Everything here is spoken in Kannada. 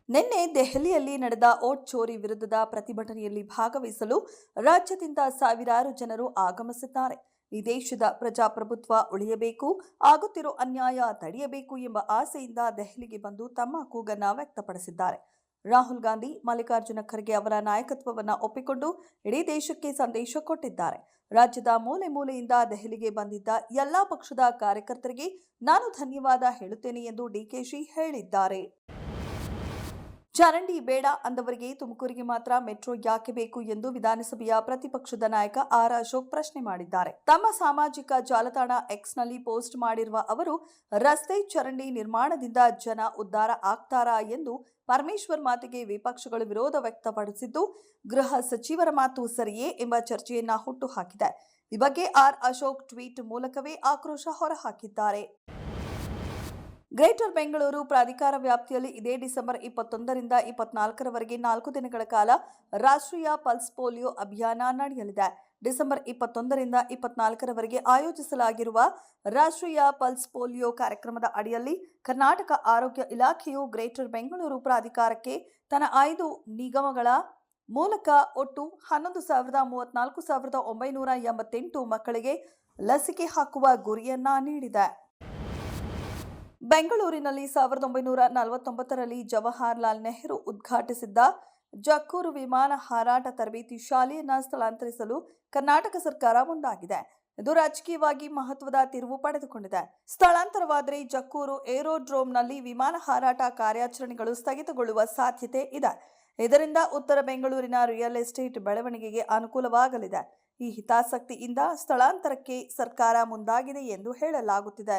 ನಿನ್ನೆ ದೆಹಲಿಯಲ್ಲಿ ನಡೆದ ಓಟ್ ಚೋರಿ ವಿರುದ್ಧದ ಪ್ರತಿಭಟನೆಯಲ್ಲಿ ಭಾಗವಹಿಸಲು ರಾಜ್ಯದಿಂದ ಸಾವಿರಾರು ಜನರು ಆಗಮಿಸಿದ್ದಾರೆ. ಈ ದೇಶದ ಪ್ರಜಾಪ್ರಭುತ್ವ ಉಳಿಯಬೇಕು, ಆಗುತ್ತಿರೋ ಅನ್ಯಾಯ ತಡೆಯಬೇಕು ಎಂಬ ಆಸೆಯಿಂದ ದೆಹಲಿಗೆ ಬಂದು ತಮ್ಮ ಕೂಗನ್ನ ವ್ಯಕ್ತಪಡಿಸಿದ್ದಾರೆ. ರಾಹುಲ್ ಗಾಂಧಿ, ಮಲ್ಲಿಕಾರ್ಜುನ ಖರ್ಗೆ ಅವರ ನಾಯಕತ್ವವನ್ನು ಒಪ್ಪಿಕೊಂಡು ಇಡೀ ದೇಶಕ್ಕೆ ಸಂದೇಶ ಕೊಟ್ಟಿದ್ದಾರೆ. ರಾಜ್ಯದ ಮೂಲೆ ಮೂಲೆಯಿಂದ ದೆಹಲಿಗೆ ಬಂದಿದ್ದ ಎಲ್ಲಾ ಪಕ್ಷದ ಕಾರ್ಯಕರ್ತರಿಗೆ ನಾನು ಧನ್ಯವಾದ ಹೇಳುತ್ತೇನೆ ಎಂದು ಡಿಕೆಶಿ ಹೇಳಿದ್ದಾರೆ. ಚರಂಡಿ ಬೇಡ ಅಂದವರಿಗೆ ತುಮಕೂರಿಗೆ ಮಾತ್ರ ಮೆಟ್ರೋ ಯಾಕೆ ಬೇಕು ಎಂದು ವಿಧಾನಸಭೆಯ ಪ್ರತಿಪಕ್ಷದ ನಾಯಕ ಆರ್ ಅಶೋಕ್ ಪ್ರಶ್ನೆ ಮಾಡಿದ್ದಾರೆ. ತಮ್ಮ ಸಾಮಾಜಿಕ ಜಾಲತಾಣ ಎಕ್ಸ್ನಲ್ಲಿ ಪೋಸ್ಟ್ ಮಾಡಿರುವ ಅವರು, ರಸ್ತೆ ಚರಂಡಿ ನಿರ್ಮಾಣದಿಂದ ಜನ ಉದ್ಧಾರ ಆಗ್ತಾರಾ ಎಂದು ಪರಮೇಶ್ವರ್ ಮಾತಿಗೆ ವಿಪಕ್ಷಗಳು ವಿರೋಧ ವ್ಯಕ್ತಪಡಿಸಿದ್ದು, ಗೃಹ ಸಚಿವರ ಮಾತು ಸರಿಯೇ ಎಂಬ ಚರ್ಚೆಯನ್ನ ಹುಟ್ಟುಹಾಕಿದೆ. ಈ ಬಗ್ಗೆ ಆರ್ ಅಶೋಕ್ ಟ್ವೀಟ್ ಮೂಲಕವೇ ಆಕ್ರೋಶ ಹೊರಹಾಕಿದ್ದಾರೆ. ಗ್ರೇಟರ್ ಬೆಂಗಳೂರು ಪ್ರಾಧಿಕಾರ ವ್ಯಾಪ್ತಿಯಲ್ಲಿ ಇದೇ ಡಿಸೆಂಬರ್ 21ರಿಂದ 24ರವರೆಗೆ 4 ದಿನಗಳ ಕಾಲ ರಾಷ್ಟ್ರೀಯ ಪಲ್ಸ್ ಪೋಲಿಯೋ ಅಭಿಯಾನ ನಡೆಯಲಿದೆ. ಡಿಸೆಂಬರ್ 21ರಿಂದ 24ರವರೆಗೆ ಆಯೋಜಿಸಲಾಗಿರುವ ರಾಷ್ಟ್ರೀಯ ಪಲ್ಸ್ ಪೋಲಿಯೋ ಕಾರ್ಯಕ್ರಮದ ಅಡಿಯಲ್ಲಿ ಕರ್ನಾಟಕ ಆರೋಗ್ಯ ಇಲಾಖೆಯು ಗ್ರೇಟರ್ ಬೆಂಗಳೂರು ಪ್ರಾಧಿಕಾರಕ್ಕೆ ತನ್ನ 5 ನಿಗಮಗಳ ಮೂಲಕ ಒಟ್ಟು 11,34,988 ಮಕ್ಕಳಿಗೆ ಲಸಿಕೆ ಹಾಕುವ ಗುರಿಯನ್ನ ನೀಡಿದೆ. ಬೆಂಗಳೂರಿನಲ್ಲಿ 1949ರಲ್ಲಿ ಜವಾಹರಲಾಲ್ ನೆಹರು ಉದ್ಘಾಟಿಸಿದ್ದ ಜಕ್ಕೂರು ವಿಮಾನ ಹಾರಾಟ ತರಬೇತಿ ಶಾಲೆಯನ್ನು ಸ್ಥಳಾಂತರಿಸಲು ಕರ್ನಾಟಕ ಸರ್ಕಾರ ಮುಂದಾಗಿದೆ. ಇದು ರಾಜಕೀಯವಾಗಿ ಮಹತ್ವದ ತಿರುವು ಪಡೆದುಕೊಂಡಿದೆ. ಸ್ಥಳಾಂತರವಾದರೆ ಜಕ್ಕೂರು ಏರೋಡ್ರೋಮ್ನಲ್ಲಿ ವಿಮಾನ ಹಾರಾಟ ಕಾರ್ಯಾಚರಣೆಗಳು ಸ್ಥಗಿತಗೊಳ್ಳುವ ಸಾಧ್ಯತೆ ಇದೆ. ಇದರಿಂದ ಉತ್ತರ ಬೆಂಗಳೂರಿನ ರಿಯಲ್ ಎಸ್ಟೇಟ್ ಬೆಳವಣಿಗೆಗೆ ಅನುಕೂಲವಾಗಲಿದೆ. ಈ ಹಿತಾಸಕ್ತಿಯಿಂದ ಸ್ಥಳಾಂತರಕ್ಕೆ ಸರ್ಕಾರ ಮುಂದಾಗಿದೆ ಎಂದು ಹೇಳಲಾಗುತ್ತಿದೆ.